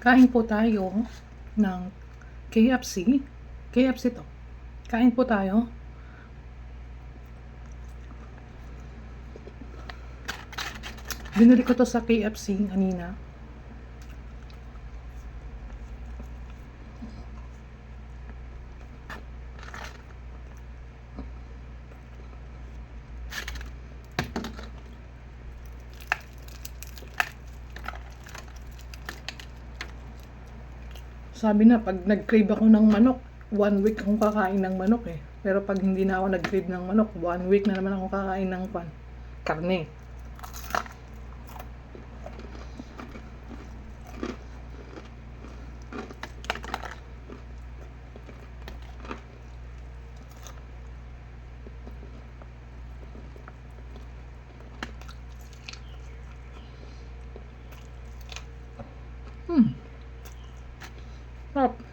Kain po tayo ng KFC. KFC to. Kain po tayo. Binili ko to sa KFC kanina. Sabi na, pag nag-crave ako ng manok, 1 week akong kakain ng manok eh. Pero pag hindi na ako nag-crave ng manok, 1 week na naman ako kakain ng karne. Sarap.